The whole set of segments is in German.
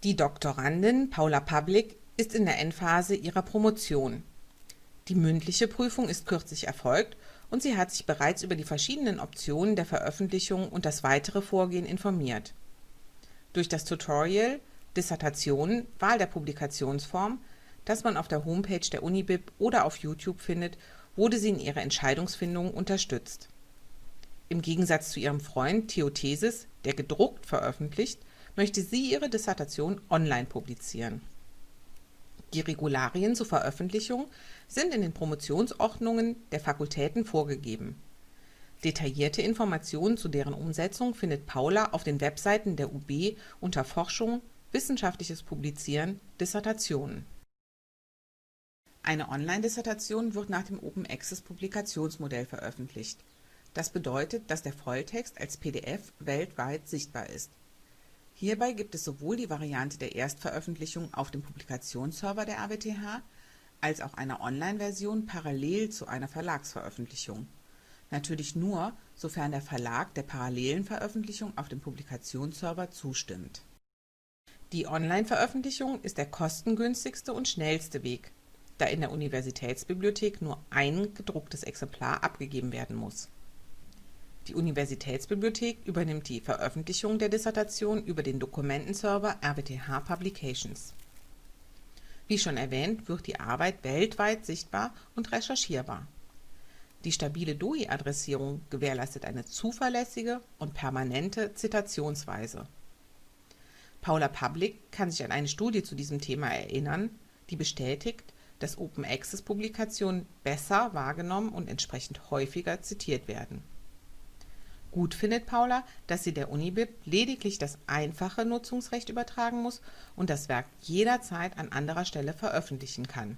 Die Doktorandin Paula Pavlik ist in der Endphase ihrer Promotion. Die mündliche Prüfung ist kürzlich erfolgt und sie hat sich bereits über die verschiedenen Optionen der Veröffentlichung und das weitere Vorgehen informiert. Durch das Tutorial Dissertation, Wahl der Publikationsform, das man auf der Homepage der Unibib oder auf YouTube findet, wurde sie in ihrer Entscheidungsfindung unterstützt. Im Gegensatz zu ihrem Freund Theothesis, der gedruckt veröffentlicht, möchte sie ihre Dissertation online publizieren. Die Regularien zur Veröffentlichung sind in den Promotionsordnungen der Fakultäten vorgegeben. Detaillierte Informationen zu deren Umsetzung findet Paula auf den Webseiten der UB unter Forschung, wissenschaftliches Publizieren, Dissertationen. Eine Online-Dissertation wird nach dem Open Access Publikationsmodell veröffentlicht. Das bedeutet, dass der Volltext als PDF weltweit sichtbar ist. Hierbei gibt es sowohl die Variante der Erstveröffentlichung auf dem Publikationsserver der AWTH als auch eine Online-Version parallel zu einer Verlagsveröffentlichung. Natürlich nur, sofern der Verlag der parallelen Veröffentlichung auf dem Publikationsserver zustimmt. Die Online-Veröffentlichung ist der kostengünstigste und schnellste Weg, da in der Universitätsbibliothek nur ein gedrucktes Exemplar abgegeben werden muss. Die Universitätsbibliothek übernimmt die Veröffentlichung der Dissertation über den Dokumentenserver RWTH Publications. Wie schon erwähnt, wird die Arbeit weltweit sichtbar und recherchierbar. Die stabile DOI-Adressierung gewährleistet eine zuverlässige und permanente Zitationsweise. Paula Pavlik kann sich an eine Studie zu diesem Thema erinnern, die bestätigt, dass Open-Access-Publikationen besser wahrgenommen und entsprechend häufiger zitiert werden. Gut findet Paula, dass sie der Unibib lediglich das einfache Nutzungsrecht übertragen muss und das Werk jederzeit an anderer Stelle veröffentlichen kann.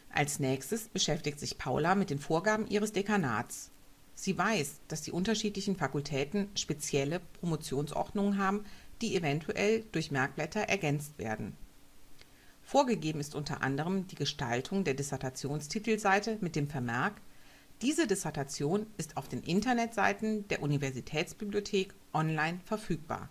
Als nächstes beschäftigt sich Paula mit den Vorgaben ihres Dekanats. Sie weiß, dass die unterschiedlichen Fakultäten spezielle Promotionsordnungen haben, die eventuell durch Merkblätter ergänzt werden. Vorgegeben ist unter anderem die Gestaltung der Dissertationstitelseite mit dem Vermerk: Diese Dissertation ist auf den Internetseiten der Universitätsbibliothek online verfügbar.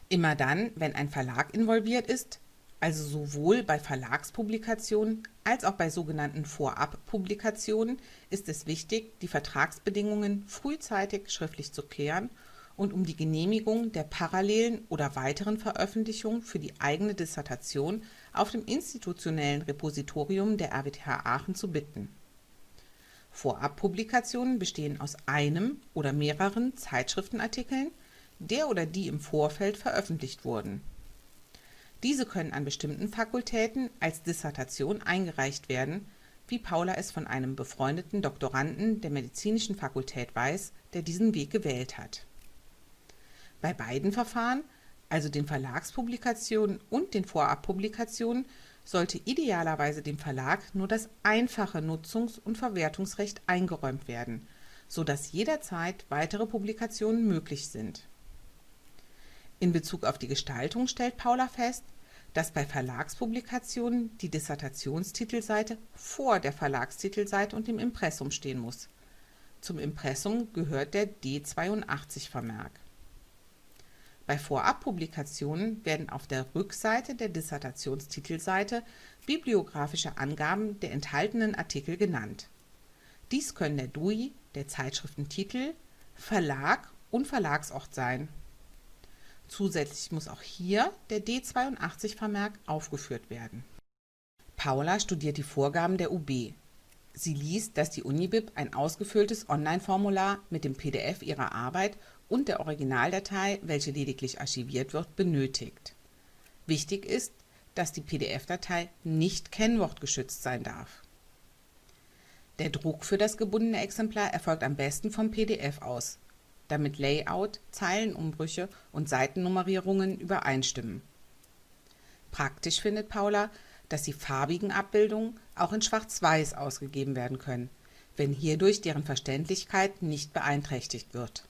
Immer dann, wenn ein Verlag involviert ist, also sowohl bei Verlagspublikationen als auch bei sogenannten Vorabpublikationen, ist es wichtig, die Vertragsbedingungen frühzeitig schriftlich zu klären und um die Genehmigung der parallelen oder weiteren Veröffentlichung für die eigene Dissertation auf dem institutionellen Repositorium der RWTH Aachen zu bitten. Vorabpublikationen bestehen aus einem oder mehreren Zeitschriftenartikeln, der oder die im Vorfeld veröffentlicht wurden. Diese können an bestimmten Fakultäten als Dissertation eingereicht werden, wie Paula es von einem befreundeten Doktoranden der medizinischen Fakultät weiß, der diesen Weg gewählt hat. Bei beiden Verfahren, also den Verlagspublikationen und den Vorabpublikationen, sollte idealerweise dem Verlag nur das einfache Nutzungs- und Verwertungsrecht eingeräumt werden, sodass jederzeit weitere Publikationen möglich sind. In Bezug auf die Gestaltung stellt Paula fest, dass bei Verlagspublikationen die Dissertationstitelseite vor der Verlagstitelseite und dem Impressum stehen muss. Zum Impressum gehört der D82-Vermerk. Bei Vorabpublikationen werden auf der Rückseite der Dissertationstitelseite bibliografische Angaben der enthaltenen Artikel genannt. Dies können der DOI, der Zeitschriftentitel, Verlag und Verlagsort sein. Zusätzlich muss auch hier der D82-Vermerk aufgeführt werden. Paula studiert die Vorgaben der UB. Sie liest, dass die Unibib ein ausgefülltes Online-Formular mit dem PDF ihrer Arbeit und der Originaldatei, welche lediglich archiviert wird, benötigt. Wichtig ist, dass die PDF-Datei nicht kennwortgeschützt sein darf. Der Druck für das gebundene Exemplar erfolgt am besten vom PDF aus, damit Layout, Zeilenumbrüche und Seitennummerierungen übereinstimmen. Praktisch findet Paula, dass die farbigen Abbildungen auch in Schwarz-Weiß ausgegeben werden können, wenn hierdurch deren Verständlichkeit nicht beeinträchtigt wird.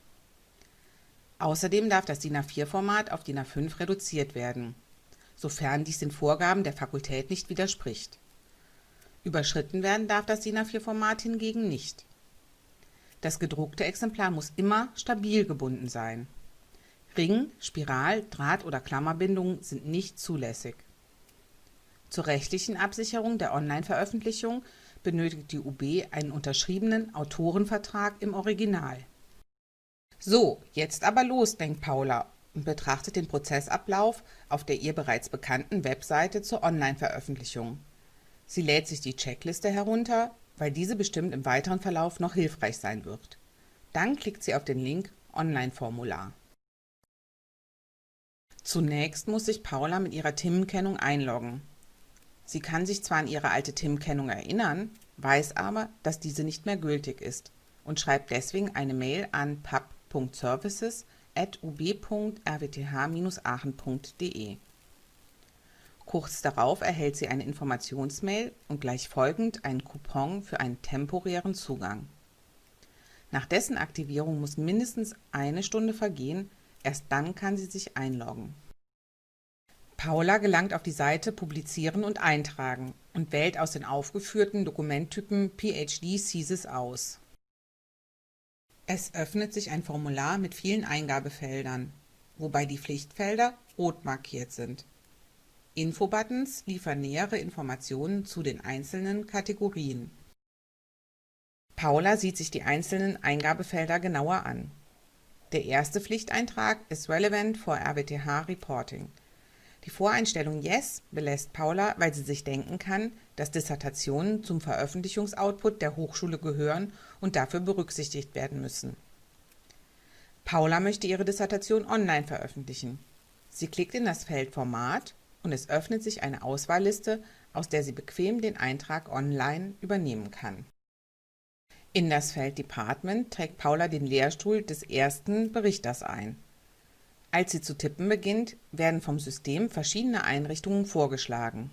Außerdem darf das DIN A4-Format auf DIN A5 reduziert werden, sofern dies den Vorgaben der Fakultät nicht widerspricht. Überschritten werden darf das DIN A4-Format hingegen nicht. Das gedruckte Exemplar muss immer stabil gebunden sein. Ring-, Spiral-, Draht- oder Klammerbindungen sind nicht zulässig. Zur rechtlichen Absicherung der Online-Veröffentlichung benötigt die UB einen unterschriebenen Autorenvertrag im Original. So, jetzt aber los, denkt Paula und betrachtet den Prozessablauf auf der ihr bereits bekannten Webseite zur Online-Veröffentlichung. Sie lädt sich die Checkliste herunter, weil diese bestimmt im weiteren Verlauf noch hilfreich sein wird. Dann klickt sie auf den Link Online-Formular. Zunächst muss sich Paula mit ihrer TIM-Kennung einloggen. Sie kann sich zwar an ihre alte TIM-Kennung erinnern, weiß aber, dass diese nicht mehr gültig ist und schreibt deswegen eine Mail an pub.services@ub.rwth-aachen.de. Kurz darauf erhält sie eine Informationsmail und gleich folgend einen Coupon für einen temporären Zugang. Nach dessen Aktivierung muss mindestens 1 Stunde vergehen, erst dann kann sie sich einloggen. Paula gelangt auf die Seite Publizieren und Eintragen und wählt aus den aufgeführten Dokumenttypen PhD Thesis aus. Es öffnet sich ein Formular mit vielen Eingabefeldern, wobei die Pflichtfelder rot markiert sind. Infobuttons liefern nähere Informationen zu den einzelnen Kategorien. Paula sieht sich die einzelnen Eingabefelder genauer an. Der erste Pflichteintrag ist Relevant for RWTH Reporting. Die Voreinstellung Yes belässt Paula, weil sie sich denken kann, dass Dissertationen zum Veröffentlichungsoutput der Hochschule gehören und dafür berücksichtigt werden müssen. Paula möchte ihre Dissertation online veröffentlichen. Sie klickt in das Feld Format und es öffnet sich eine Auswahlliste, aus der sie bequem den Eintrag online übernehmen kann. In das Feld Department trägt Paula den Lehrstuhl des ersten Berichters ein. Als sie zu tippen beginnt, werden vom System verschiedene Einrichtungen vorgeschlagen.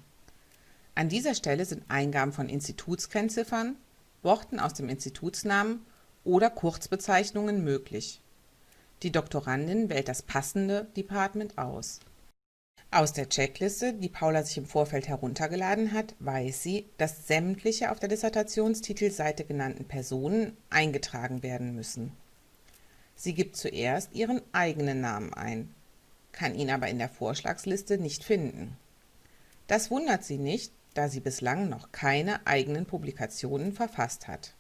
An dieser Stelle sind Eingaben von Institutskennziffern, Worten aus dem Institutsnamen oder Kurzbezeichnungen möglich. Die Doktorandin wählt das passende Department aus. Aus der Checkliste, die Paula sich im Vorfeld heruntergeladen hat, weiß sie, dass sämtliche auf der Dissertationstitelseite genannten Personen eingetragen werden müssen. Sie gibt zuerst ihren eigenen Namen ein, kann ihn aber in der Vorschlagsliste nicht finden. Das wundert sie nicht, da sie bislang noch keine eigenen Publikationen verfasst hat.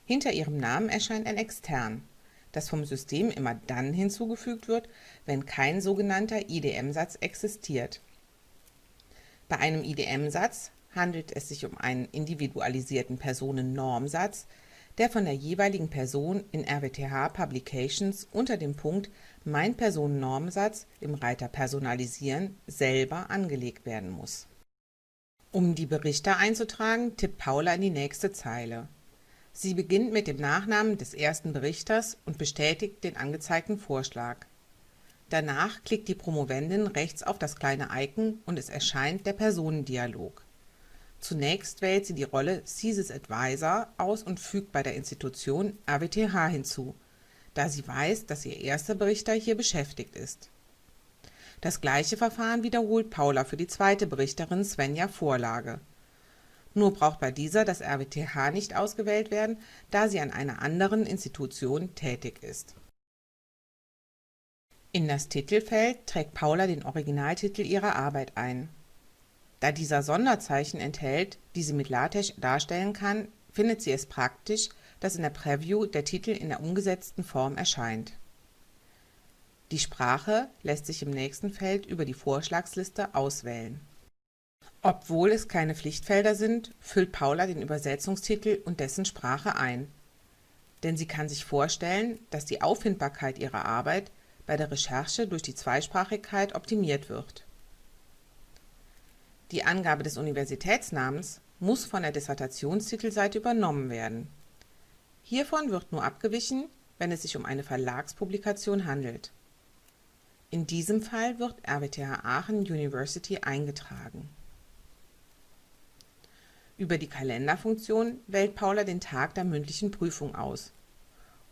Hinter ihrem Namen erscheint ein Extern, das vom System immer dann hinzugefügt wird, wenn kein sogenannter IDM-Satz existiert. Bei einem IDM-Satz handelt es sich um einen individualisierten Personennormsatz, der von der jeweiligen Person in RWTH Publications unter dem Punkt Mein Personennormsatz im Reiter Personalisieren selber angelegt werden muss. Um die Berichter einzutragen, tippt Paula in die nächste Zeile. Sie beginnt mit dem Nachnamen des ersten Berichters und bestätigt den angezeigten Vorschlag. Danach klickt die Promovendin rechts auf das kleine Icon und es erscheint der Personendialog. Zunächst wählt sie die Rolle Thesis Advisor aus und fügt bei der Institution RWTH hinzu, da sie weiß, dass ihr erster Berichter hier beschäftigt ist. Das gleiche Verfahren wiederholt Paula für die zweite Berichterin Svenja Vorlage. Nur braucht bei dieser das RWTH nicht ausgewählt werden, da sie an einer anderen Institution tätig ist. In das Titelfeld trägt Paula den Originaltitel ihrer Arbeit ein. Da dieser Sonderzeichen enthält, die sie mit LaTeX darstellen kann, findet sie es praktisch, dass in der Preview der Titel in der umgesetzten Form erscheint. Die Sprache lässt sich im nächsten Feld über die Vorschlagsliste auswählen. Obwohl es keine Pflichtfelder sind, füllt Paula den Übersetzungstitel und dessen Sprache ein. Denn sie kann sich vorstellen, dass die Auffindbarkeit ihrer Arbeit bei der Recherche durch die Zweisprachigkeit optimiert wird. Die Angabe des Universitätsnamens muss von der Dissertationstitelseite übernommen werden. Hiervon wird nur abgewichen, wenn es sich um eine Verlagspublikation handelt. In diesem Fall wird RWTH Aachen University eingetragen. Über die Kalenderfunktion wählt Paula den Tag der mündlichen Prüfung aus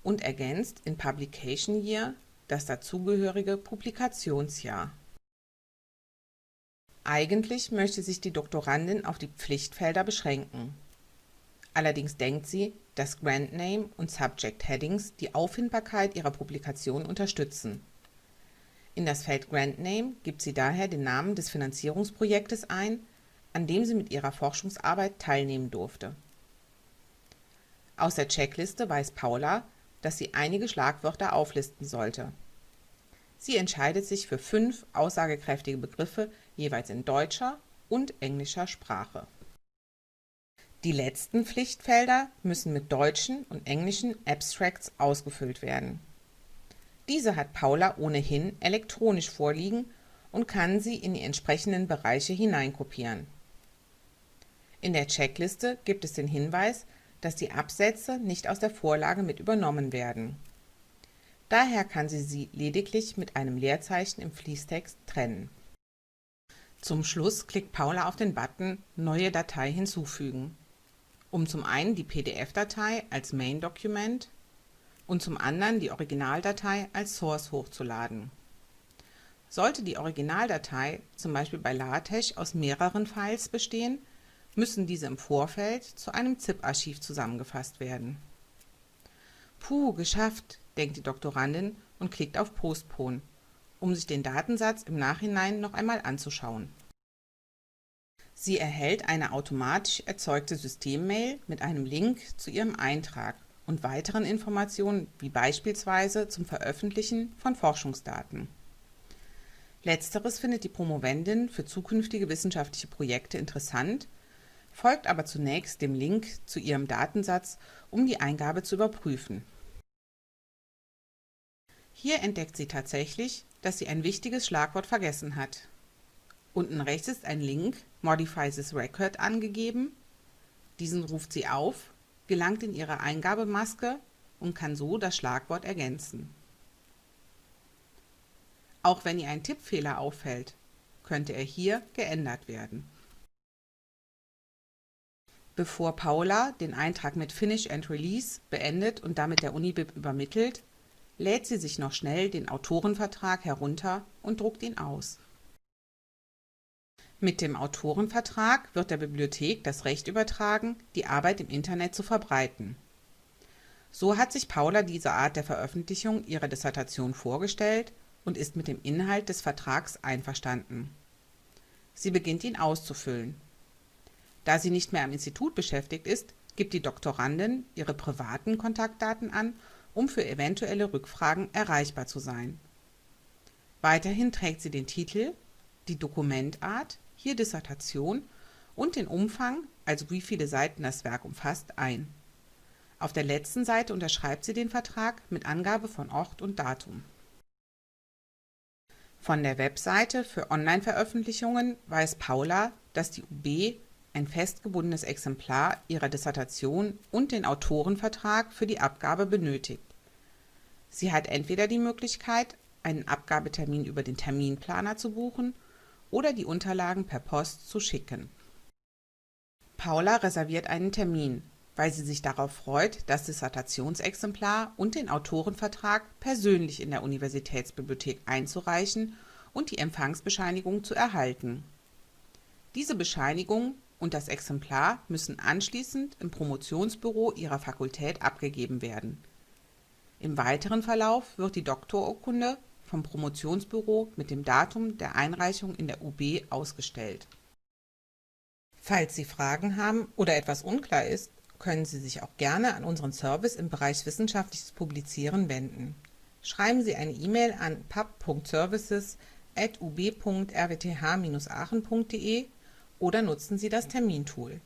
und ergänzt in Publication Year das dazugehörige Publikationsjahr. Eigentlich möchte sich die Doktorandin auf die Pflichtfelder beschränken. Allerdings denkt sie, dass Grant Name und Subject Headings die Auffindbarkeit ihrer Publikation unterstützen. In das Feld Grant Name gibt sie daher den Namen des Finanzierungsprojektes ein, an dem sie mit ihrer Forschungsarbeit teilnehmen durfte. Aus der Checkliste weiß Paula, dass sie einige Schlagwörter auflisten sollte. Sie entscheidet sich für 5 aussagekräftige Begriffe jeweils in deutscher und englischer Sprache. Die letzten Pflichtfelder müssen mit deutschen und englischen Abstracts ausgefüllt werden. Diese hat Paula ohnehin elektronisch vorliegen und kann sie in die entsprechenden Bereiche hineinkopieren. In der Checkliste gibt es den Hinweis, dass die Absätze nicht aus der Vorlage mit übernommen werden. Daher kann sie lediglich mit einem Leerzeichen im Fließtext trennen. Zum Schluss klickt Paula auf den Button Neue Datei hinzufügen, um zum einen die PDF-Datei als Main-Dokument und zum anderen die Originaldatei als Source hochzuladen. Sollte die Originaldatei zum Beispiel bei LaTeX aus mehreren Files bestehen, müssen diese im Vorfeld zu einem ZIP-Archiv zusammengefasst werden. Puh, geschafft, denkt die Doktorandin und klickt auf Postpone, um sich den Datensatz im Nachhinein noch einmal anzuschauen. Sie erhält eine automatisch erzeugte Systemmail mit einem Link zu ihrem Eintrag und weiteren Informationen wie beispielsweise zum Veröffentlichen von Forschungsdaten. Letzteres findet die Promovendin für zukünftige wissenschaftliche Projekte interessant, folgt aber zunächst dem Link zu ihrem Datensatz, um die Eingabe zu überprüfen. Hier entdeckt sie tatsächlich, dass sie ein wichtiges Schlagwort vergessen hat. Unten rechts ist ein Link Modify this Record angegeben. Diesen ruft sie auf, gelangt in ihre Eingabemaske und kann so das Schlagwort ergänzen. Auch wenn ihr ein Tippfehler auffällt, könnte er hier geändert werden. Bevor Paula den Eintrag mit Finish and Release beendet und damit der Unibib übermittelt, lädt sie sich noch schnell den Autorenvertrag herunter und druckt ihn aus. Mit dem Autorenvertrag wird der Bibliothek das Recht übertragen, die Arbeit im Internet zu verbreiten. So hat sich Paula diese Art der Veröffentlichung ihrer Dissertation vorgestellt und ist mit dem Inhalt des Vertrags einverstanden. Sie beginnt ihn auszufüllen. Da sie nicht mehr am Institut beschäftigt ist, gibt die Doktorandin ihre privaten Kontaktdaten an, um für eventuelle Rückfragen erreichbar zu sein. Weiterhin trägt sie den Titel, die Dokumentart, hier Dissertation, und den Umfang, also wie viele Seiten das Werk umfasst, ein. Auf der letzten Seite unterschreibt sie den Vertrag mit Angabe von Ort und Datum. Von der Webseite für Online-Veröffentlichungen weiß Paula, dass die UB ein festgebundenes Exemplar ihrer Dissertation und den Autorenvertrag für die Abgabe benötigt. Sie hat entweder die Möglichkeit, einen Abgabetermin über den Terminplaner zu buchen oder die Unterlagen per Post zu schicken. Paula reserviert einen Termin, weil sie sich darauf freut, das Dissertationsexemplar und den Autorenvertrag persönlich in der Universitätsbibliothek einzureichen und die Empfangsbescheinigung zu erhalten. Diese Bescheinigung und das Exemplar müssen anschließend im Promotionsbüro ihrer Fakultät abgegeben werden. Im weiteren Verlauf wird die Doktorurkunde vom Promotionsbüro mit dem Datum der Einreichung in der UB ausgestellt. Falls Sie Fragen haben oder etwas unklar ist, können Sie sich auch gerne an unseren Service im Bereich wissenschaftliches Publizieren wenden. Schreiben Sie eine E-Mail an pub.services@ub.rwth-aachen.de oder nutzen Sie das Termintool.